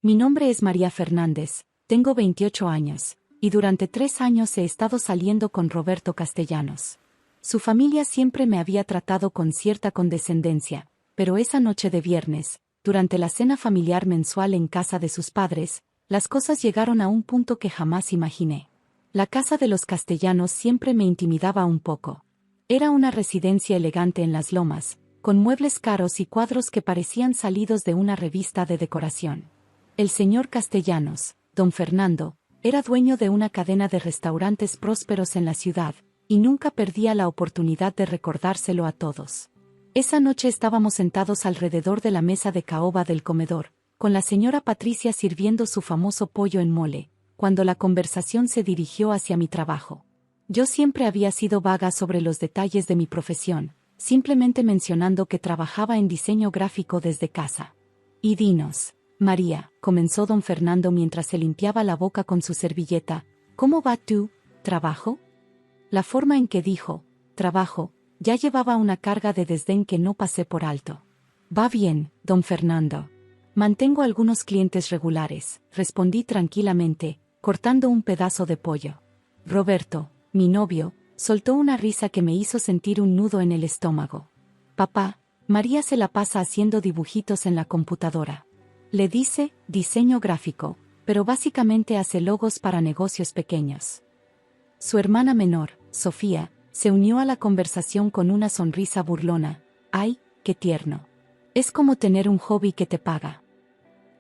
Mi nombre es María Fernández, tengo 28 años, y durante 3 años he estado saliendo con Roberto Castellanos. Su familia siempre me había tratado con cierta condescendencia, pero esa noche de viernes, durante la cena familiar mensual en casa de sus padres, las cosas llegaron a un punto que jamás imaginé. La casa de los Castellanos siempre me intimidaba un poco. Era una residencia elegante en las Lomas, con muebles caros y cuadros que parecían salidos de una revista de decoración. El señor Castellanos, don Fernando, era dueño de una cadena de restaurantes prósperos en la ciudad, y nunca perdía la oportunidad de recordárselo a todos. Esa noche estábamos sentados alrededor de la mesa de caoba del comedor, con la señora Patricia sirviendo su famoso pollo en mole, cuando la conversación se dirigió hacia mi trabajo. Yo siempre había sido vaga sobre los detalles de mi profesión, simplemente mencionando que trabajaba en diseño gráfico desde casa. Y dinos, María, comenzó don Fernando mientras se limpiaba la boca con su servilleta, ¿cómo va tu trabajo? La forma en que dijo, trabajo, ya llevaba una carga de desdén que no pasé por alto. Va bien, don Fernando. Mantengo algunos clientes regulares, respondí tranquilamente, cortando un pedazo de pollo. Roberto, mi novio, soltó una risa que me hizo sentir un nudo en el estómago. Papá, María se la pasa haciendo dibujitos en la computadora. Le dice, diseño gráfico, pero básicamente hace logos para negocios pequeños. Su hermana menor, Sofía, se unió a la conversación con una sonrisa burlona. ¡Ay, qué tierno! Es como tener un hobby que te paga.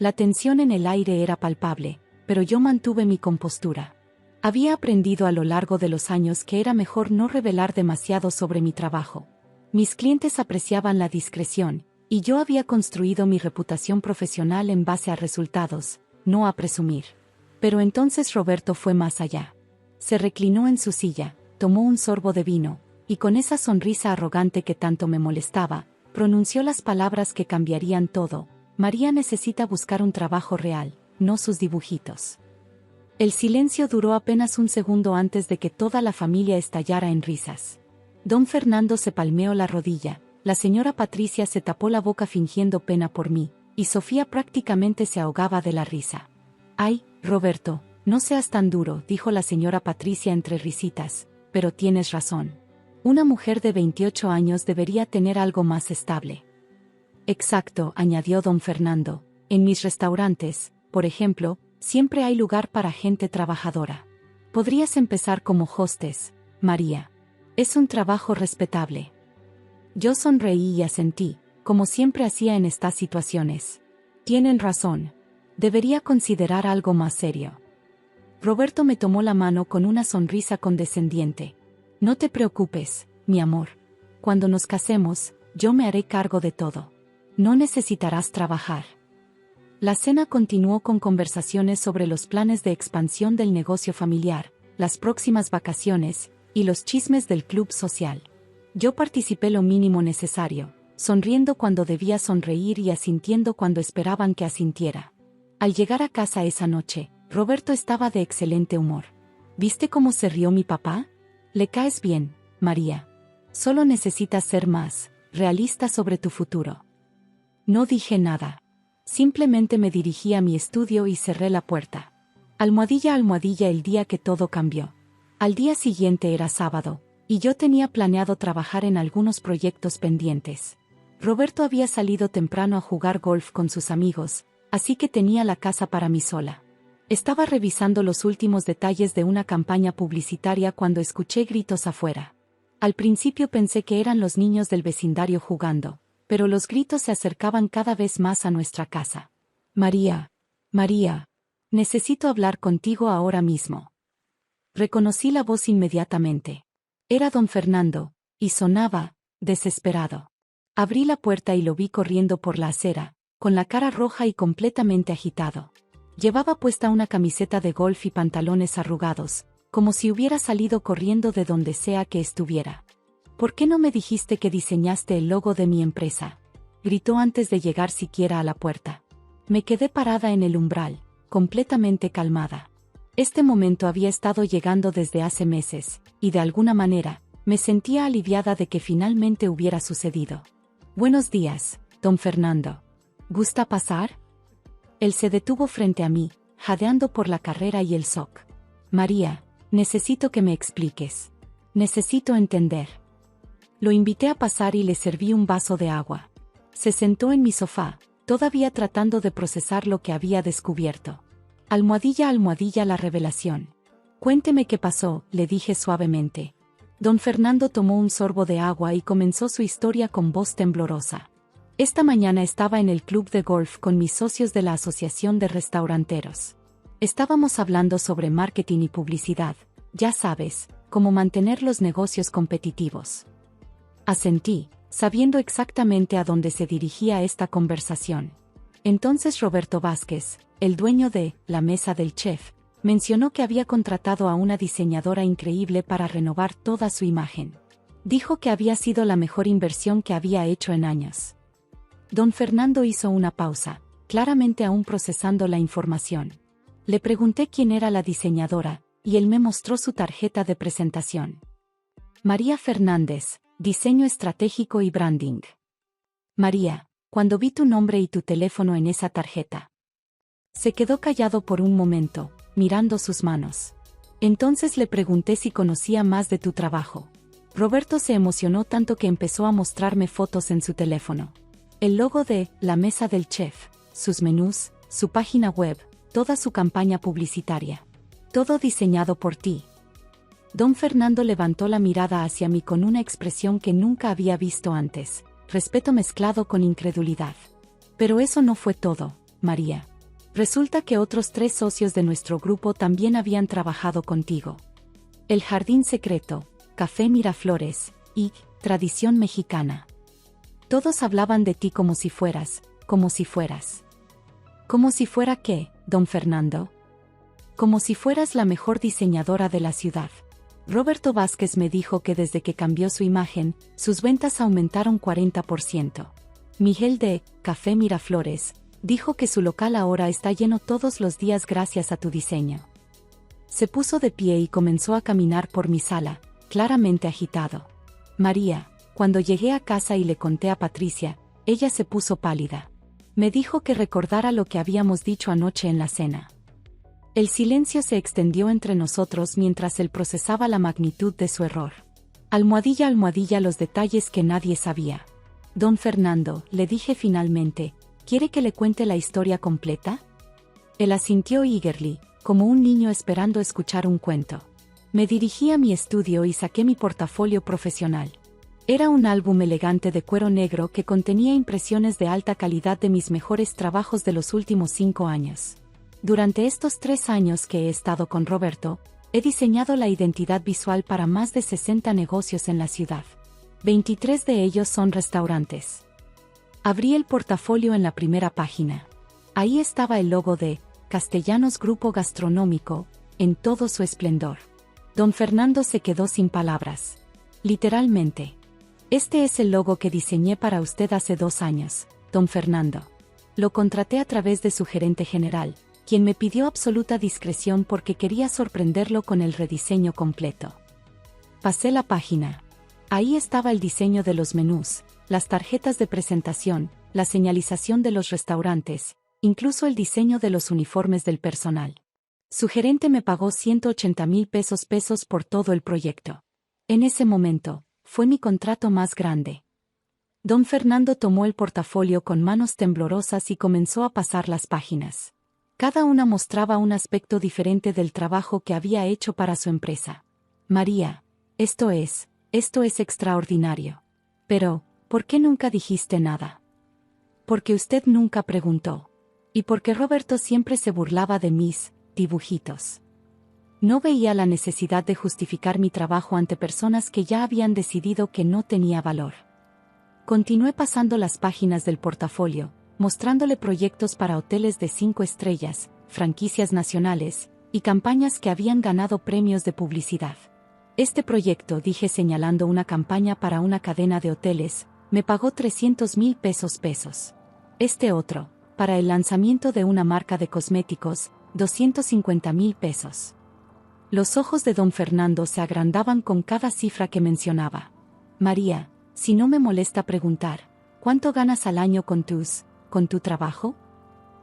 La tensión en el aire era palpable, pero yo mantuve mi compostura. Había aprendido a lo largo de los años que era mejor no revelar demasiado sobre mi trabajo. Mis clientes apreciaban la discreción, y yo había construido mi reputación profesional en base a resultados, no a presumir. Pero entonces Roberto fue más allá. Se reclinó en su silla, tomó un sorbo de vino, y con esa sonrisa arrogante que tanto me molestaba, pronunció las palabras que cambiarían todo. María necesita buscar un trabajo real, no sus dibujitos. El silencio duró apenas un segundo antes de que toda la familia estallara en risas. Don Fernando se palmeó la rodilla, la señora Patricia se tapó la boca fingiendo pena por mí, y Sofía prácticamente se ahogaba de la risa. «Ay, Roberto, no seas tan duro», dijo la señora Patricia entre risitas, «pero tienes razón. Una mujer de 28 años debería tener algo más estable». «Exacto», añadió don Fernando, «en mis restaurantes, por ejemplo, siempre hay lugar para gente trabajadora. Podrías empezar como hostess, María. Es un trabajo respetable». Yo sonreí y asentí, como siempre hacía en estas situaciones. «Tienen razón. Debería considerar algo más serio». Roberto me tomó la mano con una sonrisa condescendiente. «No te preocupes, mi amor. Cuando nos casemos, yo me haré cargo de todo. No necesitarás trabajar». La cena continuó con conversaciones sobre los planes de expansión del negocio familiar, las próximas vacaciones, y los chismes del club social. Yo participé lo mínimo necesario, sonriendo cuando debía sonreír y asintiendo cuando esperaban que asintiera. Al llegar a casa esa noche, Roberto estaba de excelente humor. ¿Viste cómo se rió mi papá? Le caes bien, María. Solo necesitas ser más realista sobre tu futuro. No dije nada. Simplemente me dirigí a mi estudio y cerré la puerta. Almohadilla a almohadilla el día que todo cambió. Al día siguiente era sábado, y yo tenía planeado trabajar en algunos proyectos pendientes. Roberto había salido temprano a jugar golf con sus amigos, así que tenía la casa para mí sola. Estaba revisando los últimos detalles de una campaña publicitaria cuando escuché gritos afuera. Al principio pensé que eran los niños del vecindario jugando, pero los gritos se acercaban cada vez más a nuestra casa. «María, María, necesito hablar contigo ahora mismo». Reconocí la voz inmediatamente. Era don Fernando, y sonaba desesperado. Abrí la puerta y lo vi corriendo por la acera, con la cara roja y completamente agitado. Llevaba puesta una camiseta de golf y pantalones arrugados, como si hubiera salido corriendo de donde sea que estuviera. «¿Por qué no me dijiste que diseñaste el logo de mi empresa?», gritó antes de llegar siquiera a la puerta. Me quedé parada en el umbral, completamente calmada. Este momento había estado llegando desde hace meses, y de alguna manera, me sentía aliviada de que finalmente hubiera sucedido. «Buenos días, don Fernando. ¿Gusta pasar?». Él se detuvo frente a mí, jadeando por la carrera y el shock. María, necesito que me expliques. Necesito entender. Lo invité a pasar y le serví un vaso de agua. Se sentó en mi sofá, todavía tratando de procesar lo que había descubierto. Almohadilla, almohadilla, la revelación. Cuénteme qué pasó, le dije suavemente. Don Fernando tomó un sorbo de agua y comenzó su historia con voz temblorosa. Esta mañana estaba en el club de golf con mis socios de la Asociación de Restauranteros. Estábamos hablando sobre marketing y publicidad, ya sabes, cómo mantener los negocios competitivos. Asentí, sabiendo exactamente a dónde se dirigía esta conversación. Entonces Roberto Vázquez, el dueño de La Mesa del Chef, mencionó que había contratado a una diseñadora increíble para renovar toda su imagen. Dijo que había sido la mejor inversión que había hecho en años. Don Fernando hizo una pausa, claramente aún procesando la información. Le pregunté quién era la diseñadora, y él me mostró su tarjeta de presentación. María Fernández, Diseño Estratégico y Branding. María, cuando vi tu nombre y tu teléfono en esa tarjeta. Se quedó callado por un momento, mirando sus manos. Entonces le pregunté si conocía más de tu trabajo. Roberto se emocionó tanto que empezó a mostrarme fotos en su teléfono. El logo de La Mesa del Chef, sus menús, su página web, toda su campaña publicitaria. Todo diseñado por ti. Don Fernando levantó la mirada hacia mí con una expresión que nunca había visto antes, respeto mezclado con incredulidad. Pero eso no fue todo, María. Resulta que otros 3 socios de nuestro grupo también habían trabajado contigo. El Jardín Secreto, Café Miraflores y Tradición Mexicana. Todos hablaban de ti como si fueras. ¿Como si fuera qué, don Fernando? Como si fueras la mejor diseñadora de la ciudad. Roberto Vázquez me dijo que desde que cambió su imagen, sus ventas aumentaron 40%. Miguel de Café Miraflores dijo que su local ahora está lleno todos los días gracias a tu diseño. Se puso de pie y comenzó a caminar por mi sala, claramente agitado. María, cuando llegué a casa y le conté a Patricia, ella se puso pálida. Me dijo que recordara lo que habíamos dicho anoche en la cena. El silencio se extendió entre nosotros mientras él procesaba la magnitud de su error. Almohadilla, almohadilla, los detalles que nadie sabía. Don Fernando, le dije finalmente, ¿quiere que le cuente la historia completa? Él asintió eagerly, como un niño esperando escuchar un cuento. Me dirigí a mi estudio y saqué mi portafolio profesional. Era un álbum elegante de cuero negro que contenía impresiones de alta calidad de mis mejores trabajos de los últimos 5 años. Durante estos 3 años que he estado con Roberto, he diseñado la identidad visual para más de 60 negocios en la ciudad. 23 de ellos son restaurantes. Abrí el portafolio en la primera página. Ahí estaba el logo de Castellanos Grupo Gastronómico, en todo su esplendor. Don Fernando se quedó sin palabras. Literalmente. Este es el logo que diseñé para usted hace 2 años, don Fernando. Lo contraté a través de su gerente general, quien me pidió absoluta discreción porque quería sorprenderlo con el rediseño completo. Pasé la página. Ahí estaba el diseño de los menús, las tarjetas de presentación, la señalización de los restaurantes, incluso el diseño de los uniformes del personal. Su gerente me pagó 180,000 pesos por todo el proyecto. En ese momento, fue mi contrato más grande. Don Fernando tomó el portafolio con manos temblorosas y comenzó a pasar las páginas. Cada una mostraba un aspecto diferente del trabajo que había hecho para su empresa. María, esto es extraordinario. Pero, ¿por qué nunca dijiste nada? Porque usted nunca preguntó. Y porque Roberto siempre se burlaba de mis dibujitos. No veía la necesidad de justificar mi trabajo ante personas que ya habían decidido que no tenía valor. Continué pasando las páginas del portafolio, mostrándole proyectos para hoteles de 5 estrellas, franquicias nacionales, y campañas que habían ganado premios de publicidad. Este proyecto, dije señalando una campaña para una cadena de hoteles, me pagó 300,000 pesos. Este otro, para el lanzamiento de una marca de cosméticos, 250,000 pesos. Los ojos de don Fernando se agrandaban con cada cifra que mencionaba. María, si no me molesta preguntar, ¿cuánto ganas al año con tu trabajo?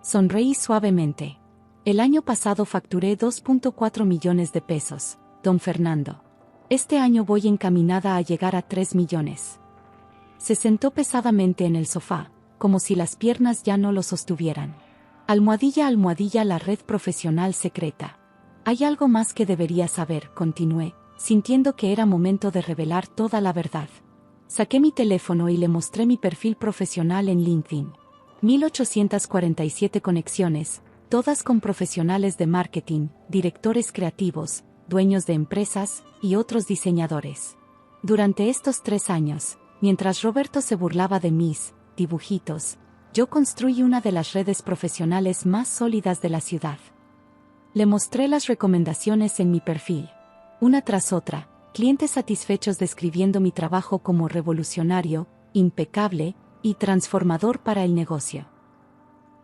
Sonreí suavemente. El año pasado facturé 2.4 millones de pesos, don Fernando. Este año voy encaminada a llegar a 3 millones. Se sentó pesadamente en el sofá, como si las piernas ya no lo sostuvieran. Almohadilla, almohadilla, la red profesional secreta. Hay algo más que debería saber, continué, sintiendo que era momento de revelar toda la verdad. Saqué mi teléfono y le mostré mi perfil profesional en LinkedIn. 1847 conexiones, todas con profesionales de marketing, directores creativos, dueños de empresas y otros diseñadores. Durante estos 3 años, mientras Roberto se burlaba de mis dibujitos, yo construí una de las redes profesionales más sólidas de la ciudad. Le mostré las recomendaciones en mi perfil. Una tras otra, clientes satisfechos describiendo mi trabajo como revolucionario, impecable y transformador para el negocio.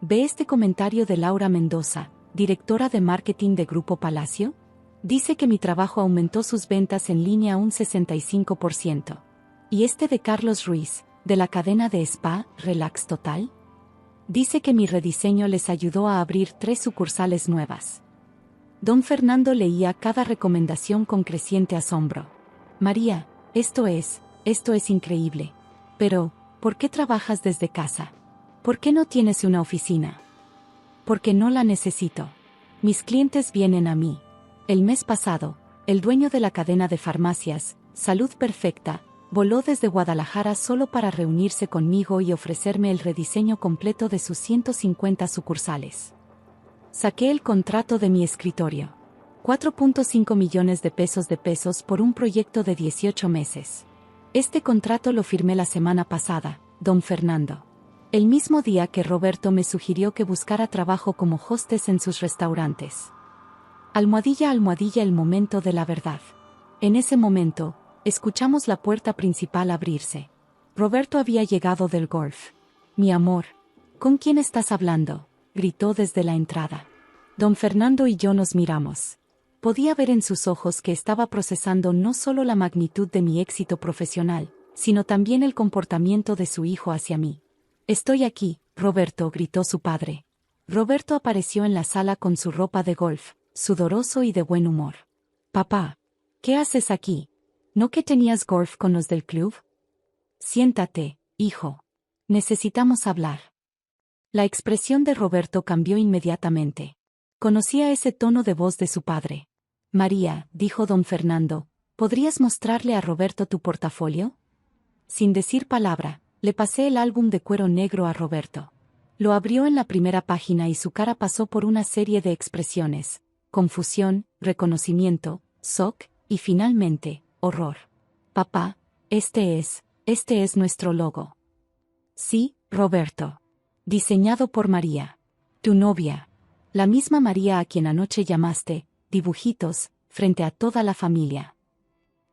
¿Ve este comentario de Laura Mendoza, directora de marketing de Grupo Palacio? Dice que mi trabajo aumentó sus ventas en línea un 65%. ¿Y este de Carlos Ruiz, de la cadena de spa Relax Total? Dice que mi rediseño les ayudó a abrir 3 sucursales nuevas. Don Fernando leía cada recomendación con creciente asombro. María, esto es increíble. Pero, ¿por qué trabajas desde casa? ¿Por qué no tienes una oficina? Porque no la necesito. Mis clientes vienen a mí. El mes pasado, el dueño de la cadena de farmacias, Salud Perfecta, voló desde Guadalajara solo para reunirse conmigo y ofrecerme el rediseño completo de sus 150 sucursales. Saqué el contrato de mi escritorio. 4.5 millones de pesos por un proyecto de 18 meses. Este contrato lo firmé la semana pasada, don Fernando. El mismo día que Roberto me sugirió que buscara trabajo como hostess en sus restaurantes. Almohadilla, almohadilla, el momento de la verdad. En ese momento, escuchamos la puerta principal abrirse. Roberto había llegado del golf. Mi amor, ¿con quién estás hablando?, gritó desde la entrada. Don Fernando y yo nos miramos. Podía ver en sus ojos que estaba procesando no solo la magnitud de mi éxito profesional, sino también el comportamiento de su hijo hacia mí. Estoy aquí, Roberto, gritó su padre. Roberto apareció en la sala con su ropa de golf, sudoroso y de buen humor. Papá, ¿qué haces aquí? ¿No que tenías golf con los del club? Siéntate, hijo. Necesitamos hablar. La expresión de Roberto cambió inmediatamente. Conocía ese tono de voz de su padre. María, dijo don Fernando, ¿podrías mostrarle a Roberto tu portafolio? Sin decir palabra, le pasé el álbum de cuero negro a Roberto. Lo abrió en la primera página y su cara pasó por una serie de expresiones: confusión, reconocimiento, shock, y finalmente, horror. Papá, este es nuestro logo. Sí, Roberto. Diseñado por María. Tu novia. La misma María a quien anoche llamaste, dibujitos, frente a toda la familia.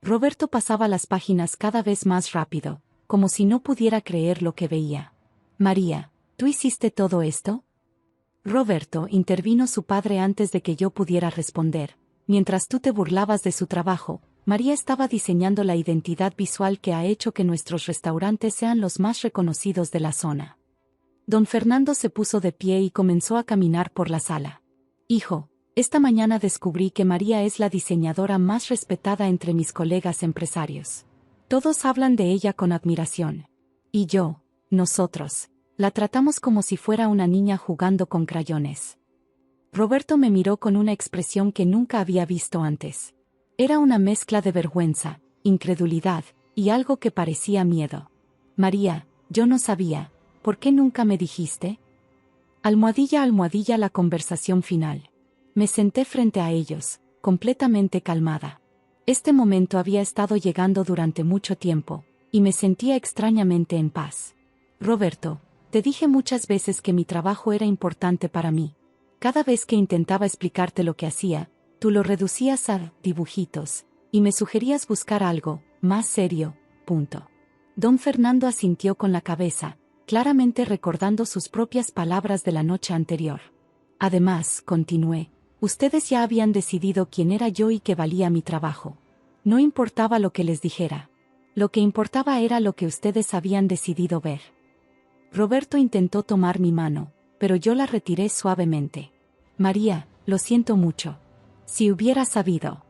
Roberto pasaba las páginas cada vez más rápido, como si no pudiera creer lo que veía. María, ¿tú hiciste todo esto? Roberto, intervino su padre antes de que yo pudiera responder. Mientras tú te burlabas de su trabajo, María estaba diseñando la identidad visual que ha hecho que nuestros restaurantes sean los más reconocidos de la zona. Don Fernando se puso de pie y comenzó a caminar por la sala. Hijo, esta mañana descubrí que María es la diseñadora más respetada entre mis colegas empresarios. Todos hablan de ella con admiración. Y nosotros, la tratamos como si fuera una niña jugando con crayones. Roberto me miró con una expresión que nunca había visto antes. Era una mezcla de vergüenza, incredulidad, y algo que parecía miedo. María, yo no sabía. ¿Por qué nunca me dijiste? Almohadilla, almohadilla, la conversación final. Me senté frente a ellos, completamente calmada. Este momento había estado llegando durante mucho tiempo, y me sentía extrañamente en paz. Roberto, te dije muchas veces que mi trabajo era importante para mí. Cada vez que intentaba explicarte lo que hacía, tú lo reducías a dibujitos, y me sugerías buscar algo más serio, punto. Don Fernando asintió con la cabeza, claramente recordando sus propias palabras de la noche anterior. Además, continué, ustedes ya habían decidido quién era yo y que valía mi trabajo. No importaba lo que les dijera. Lo que importaba era lo que ustedes habían decidido ver. Roberto intentó tomar mi mano, pero yo la retiré suavemente. María, lo siento mucho. Si hubiera sabido.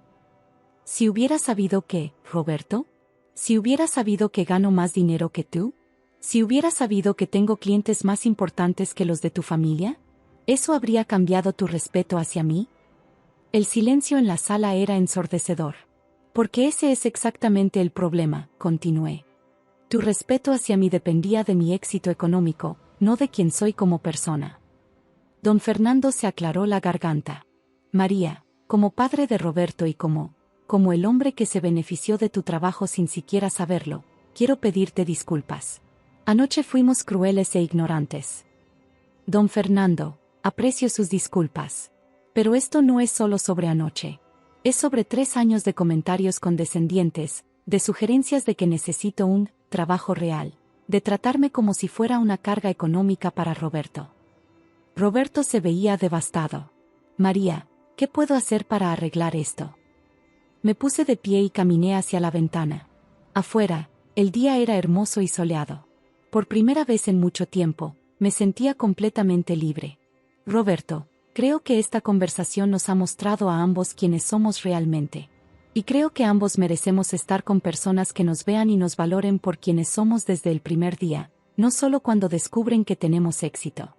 Si hubiera sabido que, Roberto. Si hubiera sabido que gano más dinero que tú. Si hubiera sabido que tengo clientes más importantes que los de tu familia. ¿Eso habría cambiado tu respeto hacia mí? El silencio en la sala era ensordecedor. Porque ese es exactamente el problema, continué. Tu respeto hacia mí dependía de mi éxito económico, no de quién soy como persona. Don Fernando se aclaró la garganta. María, como padre de Roberto y como el hombre que se benefició de tu trabajo sin siquiera saberlo, quiero pedirte disculpas. Anoche fuimos crueles e ignorantes. Don Fernando, aprecio sus disculpas. Pero esto no es solo sobre anoche. Es sobre 3 años de comentarios condescendientes, de sugerencias de que necesito un trabajo real, de tratarme como si fuera una carga económica para Roberto. Roberto se veía devastado. María, ¿qué puedo hacer para arreglar esto? Me puse de pie y caminé hacia la ventana. Afuera, el día era hermoso y soleado. Por primera vez en mucho tiempo, me sentía completamente libre. Roberto, creo que esta conversación nos ha mostrado a ambos quiénes somos realmente. Y creo que ambos merecemos estar con personas que nos vean y nos valoren por quienes somos desde el primer día, no solo cuando descubren que tenemos éxito.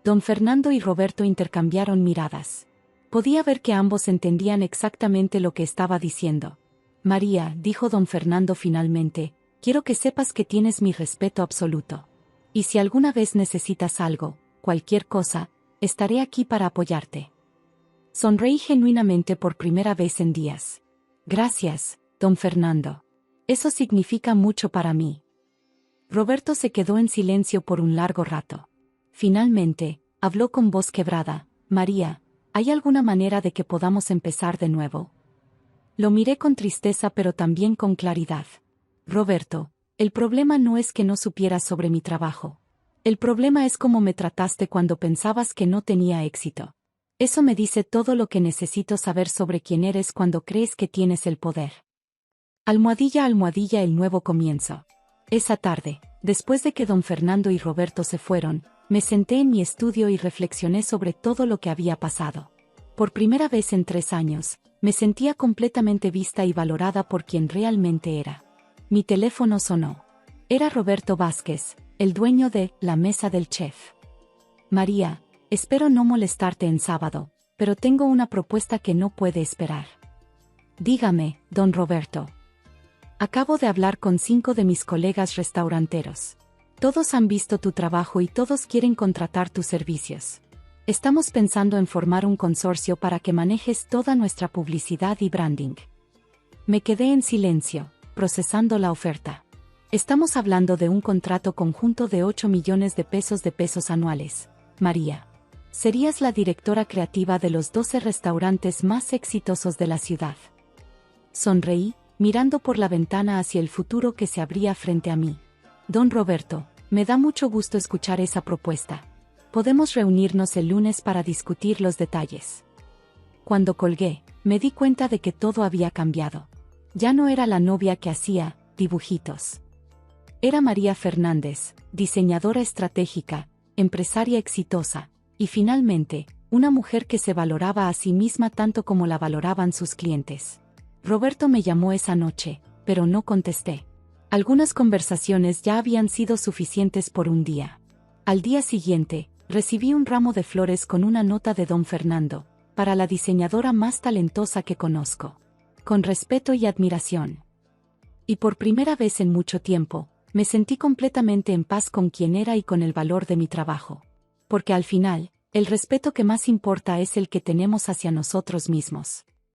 Don Fernando y Roberto intercambiaron miradas. Podía ver que ambos entendían exactamente lo que estaba diciendo. María, dijo don Fernando finalmente, quiero que sepas que tienes mi respeto absoluto. Y si alguna vez necesitas algo, cualquier cosa, estaré aquí para apoyarte. Sonreí genuinamente por primera vez en días. Gracias, don Fernando. Eso significa mucho para mí. Roberto se quedó en silencio por un largo rato. Finalmente, habló con voz quebrada. María, ¿hay alguna manera de que podamos empezar de nuevo? Lo miré con tristeza pero también con claridad. Roberto, el problema no es que no supieras sobre mi trabajo. El problema es cómo me trataste cuando pensabas que no tenía éxito. Eso me dice todo lo que necesito saber sobre quién eres cuando crees que tienes el poder. Almohadilla, almohadilla, el nuevo comienzo. Esa tarde, después de que don Fernando y Roberto se fueron, me senté en mi estudio y reflexioné sobre todo lo que había pasado. Por primera vez en 3 años, me sentía completamente vista y valorada por quien realmente era. Mi teléfono sonó. Era Roberto Vázquez, el dueño de La Mesa del Chef. María, espero no molestarte en sábado, pero tengo una propuesta que no puede esperar. Dígame, don Roberto. Acabo de hablar con 5 de mis colegas restauranteros. Todos han visto tu trabajo y todos quieren contratar tus servicios. Estamos pensando en formar un consorcio para que manejes toda nuestra publicidad y branding. Me quedé en silencio, procesando la oferta. Estamos hablando de un contrato conjunto de 8 millones de pesos anuales. María. Serías la directora creativa de los 12 restaurantes más exitosos de la ciudad. Sonreí, mirando por la ventana hacia el futuro que se abría frente a mí. Don Roberto, me da mucho gusto escuchar esa propuesta. Podemos reunirnos el lunes para discutir los detalles. Cuando colgué, me di cuenta de que todo había cambiado. Ya no era la novia que hacía dibujitos. Era María Fernández, diseñadora estratégica, empresaria exitosa, y finalmente, una mujer que se valoraba a sí misma tanto como la valoraban sus clientes. Roberto me llamó esa noche, pero no contesté. Algunas conversaciones ya habían sido suficientes por un día. Al día siguiente, recibí un ramo de flores con una nota de don Fernando, para la diseñadora más talentosa que conozco. Con respeto y admiración. Y por primera vez en mucho tiempo, me sentí completamente en paz con quien era y con el valor de mi trabajo. Porque al final, el respeto que más importa es el que tenemos hacia nosotros mismos.